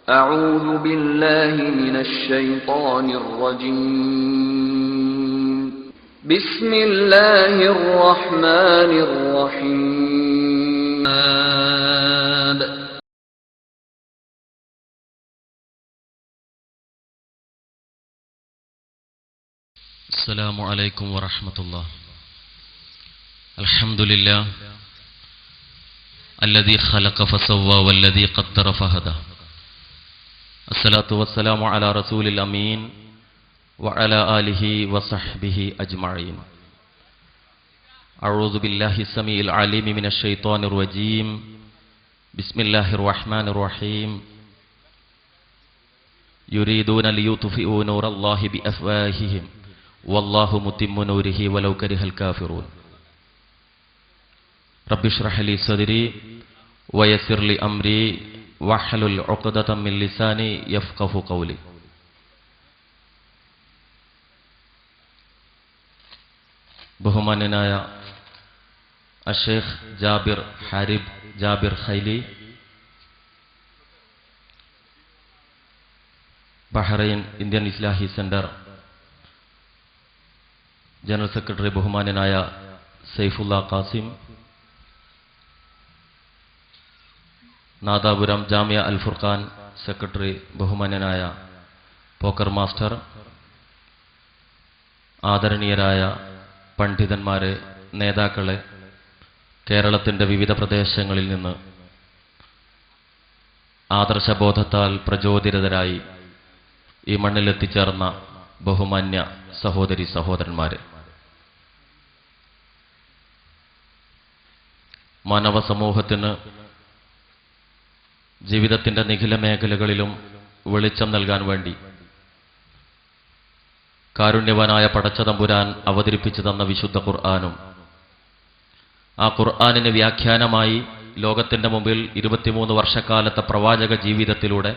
أعوذ بالله من الشيطان الرجيم بسم الله الرحمن الرحيم السلام عليكم ورحمة الله. الحمد لله الذي خلق فسوى والذي قدر فهدى. الصلاة والسلام على رسول الأمين وعلى آله وصحبه أجمعين. أعوذ بالله السميع العليم من الشيطان الرجيم. بسم الله الرحمن الرحيم. يريدون ليطفئوا نور الله بأفواههم والله متم نوره ولو كره الكافرون. رب اشرح لي صدري ويسر لي أمري واحلل عقدة من لساني يفقه قولي. ബഹുമാന്യനായ Asheikh Jabir Harib Jabir Khaili, Bahrain Indian Islahi Centre general secretary ബഹുമാന്യനായ Saifulla Qasim, Nadapuram Jamia Al Furqan secretary ബഹുമാന്യനായ Pokker master, ആദരണീയരായ പണ്ഡിതന്മാരെ, നേതാക്കളെ, കേരളത്തിൻ്റെ വിവിധ പ്രദേശങ്ങളിൽ നിന്ന് ആദർശബോധത്താൽ പ്രചോദിതരായി ഈ മണ്ണിലെത്തിച്ചേർന്ന ബഹുമാന്യ സഹോദരി സഹോദരന്മാരെ, മാനവ സമൂഹത്തിന് ജീവിതത്തിൻ്റെ നിഖില മേഖലകളിലും വെളിച്ചം നൽകാൻ വേണ്ടി കാരുണ്യവാനായ പടച്ചതമ്പുരാൻ അവതരിപ്പിച്ചു തന്ന വിശുദ്ധ ഖുർആനും ആ ഖുർആനിന് വ്യാഖ്യാനമായി ലോകത്തിൻ്റെ മുമ്പിൽ 23 വർഷക്കാലത്തെ പ്രവാചക ജീവിതത്തിലൂടെ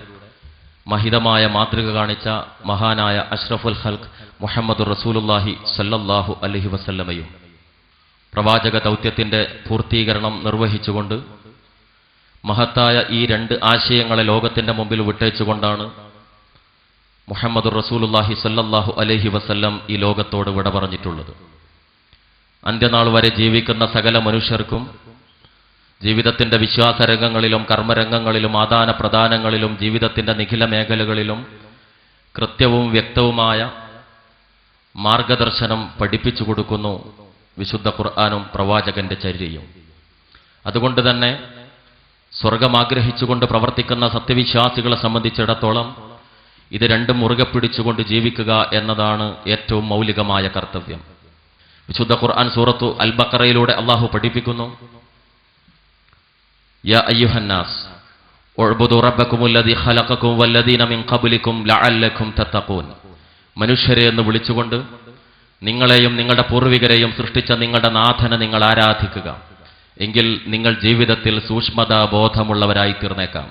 മഹിതമായ മാതൃക കാണിച്ച മഹാനായ അഷ്റഫുൽ ഖൽഖ് മുഹമ്മദുർ റസൂലുള്ളാഹി സ്വല്ലല്ലാഹു അലൈഹി വസല്ലമയും പ്രവാചക ദൗത്യത്തിൻ്റെ പൂർത്തീകരണം നിർവഹിച്ചുകൊണ്ട് മഹത്തായ ഈ 2 ആശയങ്ങളെ ലോകത്തിൻ്റെ മുമ്പിൽ വിട്ടേച്ചുകൊണ്ടാണ് മുഹമ്മദുർ റസൂലുള്ളാഹി സ്വല്ലല്ലാഹു അലൈഹി വസല്ലം ഈ ലോകത്തോട് വിട പറഞ്ഞിട്ടുള്ളത്. അന്ത്യനാൾ വരെ ജീവിക്കുന്ന സകല മനുഷ്യർക്കും ജീവിതത്തിൻ്റെ വിശ്വാസരംഗങ്ങളിലും കർമ്മരംഗങ്ങളിലും ആദാന പ്രദാനങ്ങളിലും ജീവിതത്തിൻ്റെ നിഖില മേഖലകളിലും കൃത്യവും വ്യക്തവുമായ മാർഗദർശനം പഠിപ്പിച്ചു കൊടുക്കുന്നു വിശുദ്ധ ഖുർആനും പ്രവാചകന്റെ ചര്യയും. അതുകൊണ്ട് തന്നെ സ്വർഗം ആഗ്രഹിച്ചുകൊണ്ട് പ്രവർത്തിക്കുന്ന സത്യവിശ്വാസികളെ സംബന്ധിച്ചിടത്തോളം ഇത് രണ്ടും മുറുകെ പിടിച്ചുകൊണ്ട് ജീവിക്കുക എന്നതാണ് ഏറ്റവും മൗലികമായ കർത്തവ്യം. വിശുദ്ധ ഖുർആൻ സൂറത്തു അൽ ബഖറയിലൂടെ അള്ളാഹു പഠിപ്പിക്കുന്നു, യാ അയ്യുഹന്നാസ് ഉഅ്ബുദു റബ്ബക്കുമുല്ലദീ ഖലഖക്കും വല്ലദീന മിൻ ഖബ്ലിക്കും ലഅല്ലക്കും തത്തഖൂൻ. മനുഷ്യരെ എന്ന് വിളിച്ചുകൊണ്ട് നിങ്ങളെയും നിങ്ങളുടെ പൂർവികരെയും സൃഷ്ടിച്ച നിങ്ങളുടെ നാഥനെ നിങ്ങൾ ആരാധിക്കുക, എങ്കിൽ നിങ്ങൾ ജീവിതത്തിൽ സൂക്ഷ്മതാ ബോധമുള്ളവരായി തീർന്നേക്കാം.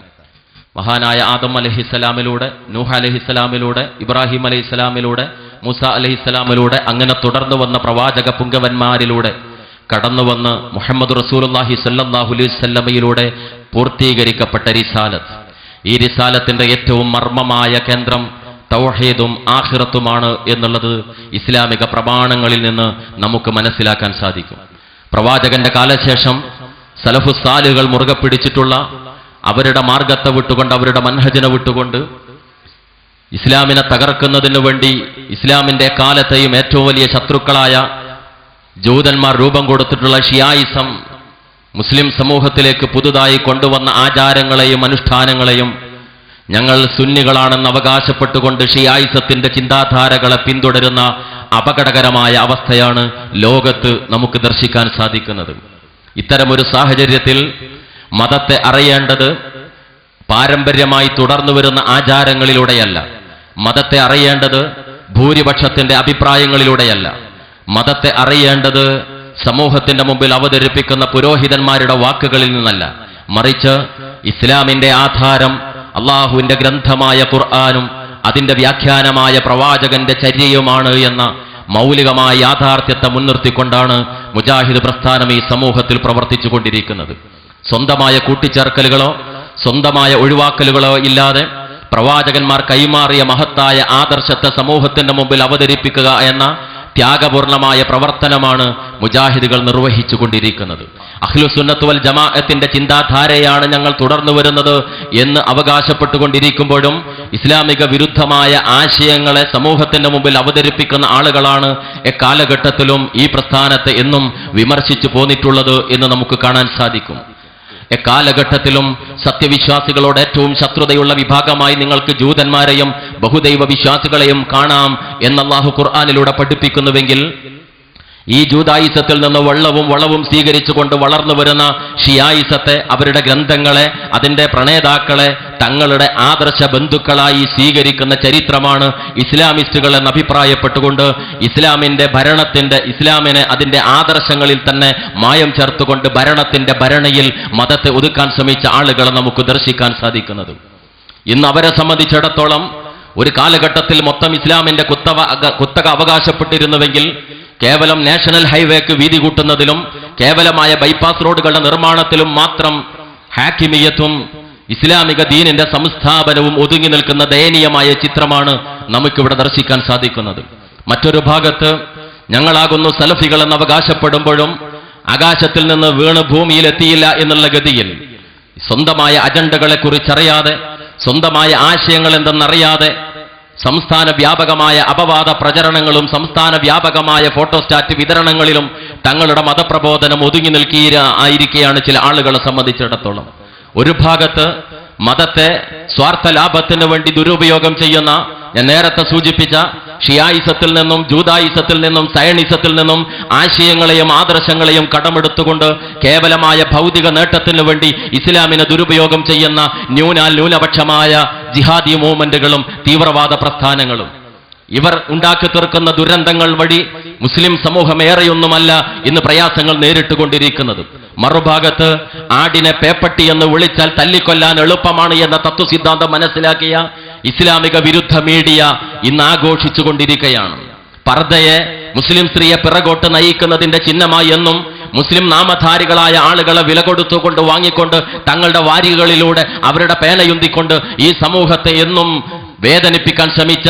മഹാനായ ആദം അലൈഹിസ്സലാമിലൂടെ, നൂഹ് അലൈഹിസ്സലാമിലൂടെ, ഇബ്രാഹിം അലൈഹിസ്സലാമിലൂടെ, മൂസ അലൈഹിസ്സലാമിലൂടെ, അങ്ങനെ തുടർന്നു വന്ന പ്രവാചക പുങ്കവന്മാരിലൂടെ കടന്നുവന്ന് മുഹമ്മദ് റസൂലുള്ളാഹി സ്വല്ലല്ലാഹു അലൈഹി വസല്ലമയിലൂടെ പൂർത്തീകരിക്കപ്പെട്ട റിസാലത്ത്, ഈ റിസാലത്തിന്റെ ഏറ്റവും മർമ്മമായ കേന്ദ്രം തൗഹീദും ആഖിറത്തുമാണ് എന്നുള്ളത് ഇസ്ലാമിക പ്രമാണങ്ങളിൽ നിന്ന് നമുക്ക് മനസ്സിലാക്കാൻ സാധിക്കും. പ്രവാചകന്റെ കാലശേഷം സലഫുസ് സാലിഹുകൾ മുറുകെ പിടിച്ചിട്ടുള്ള അവരുടെ മാർഗത്തെ വിട്ടുകൊണ്ട്, അവരുടെ മൻഹജിനെ വിട്ടുകൊണ്ട് ഇസ്ലാമിനെ തകർക്കുന്നതിനു വേണ്ടി ഇസ്ലാമിന്റെ കാലത്തെയും ഏറ്റവും വലിയ ശത്രുക്കളായ ജൂതന്മാർ രൂപം കൊടുത്തിട്ടുള്ള ഷിയായിസം മുസ്ലിം സമൂഹത്തിലേക്ക് പുതുതായി കൊണ്ടുവന്ന ആചാരങ്ങളെയും അനുഷ്ഠാനങ്ങളെയും ഞങ്ങൾ സുന്നികളാണെന്ന് അവകാശപ്പെട്ടുകൊണ്ട് ഷിയായിസത്തിന്റെ ചിന്താധാരകളെ പിന്തുടരുന്ന അപകടകരമായ അവസ്ഥയാണ് ലോകത്ത് നമുക്ക് ദർശിക്കാൻ സാധിക്കുന്നത്. ഇത്തരമൊരു സാഹചര്യത്തിൽ മതത്തെ അറിയേണ്ടത് പാരമ്പര്യമായി തുടർന്നു വരുന്ന ആചാരങ്ങളിലൂടെയല്ല, മതത്തെ അറിയേണ്ടത് ഭൂരിപക്ഷത്തിന്റെ അഭിപ്രായങ്ങളിലൂടെയല്ല, മതത്തെ അറിയേണ്ടത് സമൂഹത്തിന്റെ മുമ്പിൽ അവതരിപ്പിക്കുന്ന പുരോഹിതന്മാരുടെ വാക്കുകളിൽ നിന്നല്ല, മറിച്ച് ഇസ്ലാമിന്റെ ആധാരം അള്ളാഹുവിന്റെ ഗ്രന്ഥമായ ഖുർആനും അതിന്റെ വ്യാഖ്യാനമായ പ്രവാചകന്റെ ചര്യയുമാണ് എന്ന മൗലികമായ യാഥാർത്ഥ്യത്തെ മുൻനിർത്തിക്കൊണ്ടാണ് മുജാഹിദ് പ്രസ്ഥാനം ഈ സമൂഹത്തിൽ പ്രവർത്തിച്ചു കൊണ്ടിരിക്കുന്നത്. സ്വന്തമായ കൂട്ടിച്ചേർക്കലുകളോ സ്വന്തമായ ഒഴിവാക്കലുകളോ ഇല്ലാതെ പ്രവാചകന്മാർ കൈമാറിയ മഹത്തായ ആദർശത്തെ സമൂഹത്തിന്റെ മുമ്പിൽ അവതരിപ്പിക്കുക എന്ന ത്യാഗപൂർണമായ പ്രവർത്തനമാണ് മുജാഹിദുകൾ നിർവഹിച്ചുകൊണ്ടിരിക്കുന്നത്. അഹ്ലുസുന്നത്ത് വൽ ജമാഅത്തിന്റെ ചിന്താധാരയാണ് ഞങ്ങൾ തുടർന്നു വരുന്നത് എന്ന് അവകാശപ്പെട്ടുകൊണ്ടിരിക്കുമ്പോഴും ഇസ്ലാമിക വിരുദ്ധമായ ആശയങ്ങളെ സമൂഹത്തിന്റെ മുമ്പിൽ അവതരിപ്പിക്കുന്ന ആളുകളാണ് എക്കാലഘട്ടത്തിലും ഈ പ്രസ്ഥാനത്തെ എന്നും വിമർശിച്ചു പോന്നിട്ടുള്ളത് എന്ന് നമുക്ക് കാണാൻ സാധിക്കും. എക്കാലഘട്ടത്തിലും സത്യവിശ്വാസികളോട് ഏറ്റവും ശത്രുതയുള്ള വിഭാഗമായി നിങ്ങൾക്ക് ജൂതന്മാരെയും ബഹുദൈവ വിശ്വാസികളെയും കാണാം എന്ന് അല്ലാഹു ഖുർആനിലൂടെ പഠിപ്പിക്കുന്നുവെങ്കിൽ, ഈ ജൂതായിസത്തിൽ നിന്ന് വളവും സ്വീകരിച്ചുകൊണ്ട് വളർന്നു വരുന്ന ഷിയായിസത്തെ, അവരുടെ ഗ്രന്ഥങ്ങളെ, അതിന്റെ പ്രണേതാക്കളെ തങ്ങളുടെ ആദർശ ബന്ധുക്കളായി സ്വീകരിക്കുന്ന ചരിത്രമാണ് ഇസ്ലാമിസ്റ്റുകൾ എന്ന് അഭിപ്രായപ്പെട്ടുകൊണ്ട് ഇസ്ലാമിനെ അതിന്റെ ആദർശങ്ങളിൽ തന്നെ മായം ചേർത്തുകൊണ്ട് ഭരണയിൽ മതത്തെ ഒതുക്കാൻ ശ്രമിച്ച ആളുകളെ നമുക്ക് ദർശിക്കാൻ സാധിക്കുന്നത്. ഇന്ന് അവരെ സംബന്ധിച്ചിടത്തോളം ഒരു കാലഘട്ടത്തിൽ മൊത്തം ഇസ്ലാമിന്റെ കുത്തക അവകാശപ്പെട്ടിരുന്നുവെങ്കിൽ കേവലം നാഷണൽ ഹൈവേക്ക് വീതി കൂട്ടുന്നതിലും കേവലമായ ബൈപ്പാസ് റോഡുകളുടെ നിർമ്മാണത്തിലും മാത്രം ഹാക്കിമിയത്തും ഇസ്ലാമിക ദീനിന്റെ സംസ്ഥാപനവും ഒതുങ്ങി നിൽക്കുന്ന ദയനീയമായ ചിത്രമാണ് നമുക്കിവിടെ ദർശിക്കാൻ സാധിക്കുന്നത്. മറ്റൊരു ഭാഗത്ത് ഞങ്ങളാകുന്നു സലഫികൾ എന്ന് അവകാശപ്പെടുമ്പോഴും ആകാശത്തിൽ നിന്ന് വീണ് ഭൂമിയിലെത്തിയില്ല എന്നുള്ള ഗതിയിൽ സ്വന്തമായ അജണ്ടകളെ കുറിച്ചറിയാതെ, സ്വന്തമായ ആശയങ്ങൾ എന്തെന്നറിയാതെ സംസ്ഥാന വ്യാപകമായ അപവാദ പ്രചരണങ്ങളും സംസ്ഥാന വ്യാപകമായ ഫോട്ടോസ്റ്റാറ്റ് വിതരണങ്ങളിലും തങ്ങളുടെ മതപ്രബോധനം ഒതുങ്ങി നിൽക്കുകയായിരിക്കുകയാണ് ചില ആളുകളെ സംബന്ധിച്ചിടത്തോളം. ഒരു ഭാഗത്ത് മതത്തെ സ്വാർത്ഥ ലാഭത്തിന് വേണ്ടി ദുരുപയോഗം ചെയ്യുന്ന, ഞാൻ നേരത്തെ സൂചിപ്പിച്ച ഷിയായിസത്തിൽ നിന്നും ജൂതായിസത്തിൽ നിന്നും സയണിസത്തിൽ നിന്നും ആശയങ്ങളെയും ആദർശങ്ങളെയും കടമെടുത്തുകൊണ്ട് കേവലമായ ഭൗതിക നേട്ടത്തിന് വേണ്ടി ഇസ്ലാമിനെ ദുരുപയോഗം ചെയ്യുന്ന ന്യൂനപക്ഷമായ ജിഹാദി മൂവ്മെന്റുകളും തീവ്രവാദ പ്രസ്ഥാനങ്ങളും, ഇവർ ഉണ്ടാക്കി തീർക്കുന്ന ദുരന്തങ്ങൾ വഴി മുസ്ലിം സമൂഹം ഏറെയൊന്നുമല്ല ഇന്ന് പ്രയാസങ്ങൾ നേരിട്ടുകൊണ്ടിരിക്കുന്നത്. മറുഭാഗത്ത് ആടിനെ പേപ്പട്ടി എന്ന് വിളിച്ചാൽ തല്ലിക്കൊല്ലാൻ എളുപ്പമാണ് എന്ന തത്വസിദ്ധാന്തം മനസ്സിലാക്കിയ ഇസ്ലാമിക വിരുദ്ധ മീഡിയ ഇന്ന് ആഘോഷിച്ചുകൊണ്ടിരിക്കുകയാണ്. പർദ്ദയെ, മുസ്ലിം സ്ത്രീയെ പിറകോട്ട് നയിക്കുന്നതിന്റെ ചിഹ്നമായി എന്നും മുസ്ലിം നാമധാരികളായ ആളുകളെ വില കൊടുത്തുകൊണ്ട് വാങ്ങിക്കൊണ്ട് തങ്ങളുടെ വാരികളിലൂടെ അവരുടെ പേനയുന്തിക്കൊണ്ട് ഈ സമൂഹത്തെ എന്നും വേദനിപ്പിക്കാൻ ശ്രമിച്ച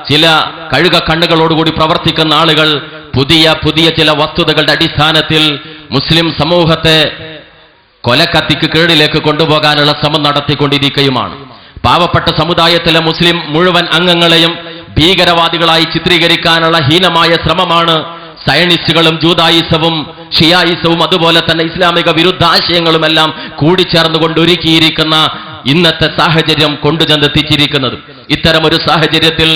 ചില കഴുക കണ്ണുകളോടുകൂടി പ്രവർത്തിക്കുന്ന ആളുകൾ പുതിയ ചില വസ്തുതകളുടെ അടിസ്ഥാനത്തിൽ മുസ്ലിം സമൂഹത്തെ കൊലക്കത്തിക്ക് കീഴിലേക്ക് കൊണ്ടുപോകാനുള്ള ശ്രമം നടത്തിക്കൊണ്ടിരിക്കുകയുമാണ്. പാവപ്പെട്ട സമുദായത്തിലെ മുസ്ലിം മുഴുവൻ അംഗങ്ങളെയും ഭീകരവാദികളായി ചിത്രീകരിക്കാനുള്ള ഹീനമായ ശ്രമമാണ് സയണിസ്റ്റുകളും ജൂതായിസവും ഷിയായിസവും അതുപോലെ തന്നെ ഇസ്ലാമിക വിരുദ്ധ ആശയങ്ങളുമെല്ലാം കൂടിച്ചേർന്നുകൊണ്ട് ഒരുക്കിയിരിക്കുന്ന ഇന്നത്തെ സാഹചര്യം കൊണ്ടുചെന്നെത്തിച്ചിരിക്കുന്നത്. ഇത്തരമൊരു സാഹചര്യത്തിൽ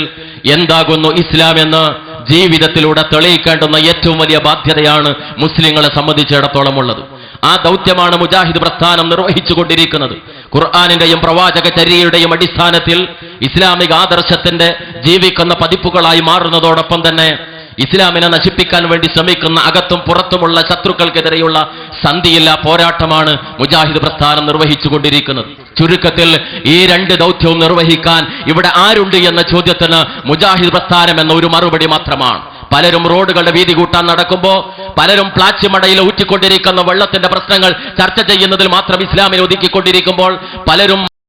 എന്താകുന്നു ഇസ്ലാം എന്ന് ജീവിതത്തിലൂടെ തെളിയിക്കേണ്ടുന്ന ഏറ്റവും വലിയ ബാധ്യതയാണ് മുസ്ലിങ്ങളെ സംബന്ധിച്ചിടത്തോളം ഉള്ളത്. ആ ദൗത്യമാണ് മുജാഹിദ് പ്രസ്ഥാനം നിർവഹിച്ചുകൊണ്ടിരിക്കുന്നത്. ഖുർആനിന്റെയും പ്രവാചക ചര്യയുടെയും അടിസ്ഥാനത്തിൽ ഇസ്ലാമിക ആദർശത്തിന്റെ ജീവിക്കുന്ന പതിപ്പുകളായി മാറുന്നതോടൊപ്പം തന്നെ ഇസ്ലാമിനെ നശിപ്പിക്കാൻ വേണ്ടി ശ്രമിക്കുന്ന അകത്തും പുറത്തുമുള്ള ശത്രുക്കൾക്കെതിരെയുള്ള സന്ധിയില്ലാ പോരാട്ടമാണ് മുജാഹിദ് പ്രസ്ഥാനം നിർവഹിച്ചുകൊണ്ടിരിക്കുന്നത്. ചുരുക്കത്തിൽ ഈ രണ്ട് ദൗത്യവും നിർവഹിക്കാൻ ഇവിടെ ആരുണ്ട് എന്ന ചോദ്യത്തിന് മുജാഹിദ് പ്രസ്ഥാനം എന്ന ഒരു മറുപടി മാത്രമാണ്. പലരും റോഡുകളുടെ വീതി കൂട്ടാൻ നടക്കുമ്പോൾ, പലരും പ്ലാച്ചിമടയിൽ ഊറ്റിക്കൊണ്ടിരിക്കുന്ന വെള്ളത്തിന്റെ പ്രശ്നങ്ങൾ ചർച്ച ചെയ്യുന്നതിൽ മാത്രം ഇസ്ലാമിനെ ഒതുക്കിക്കൊണ്ടിരിക്കുമ്പോൾ, പലരും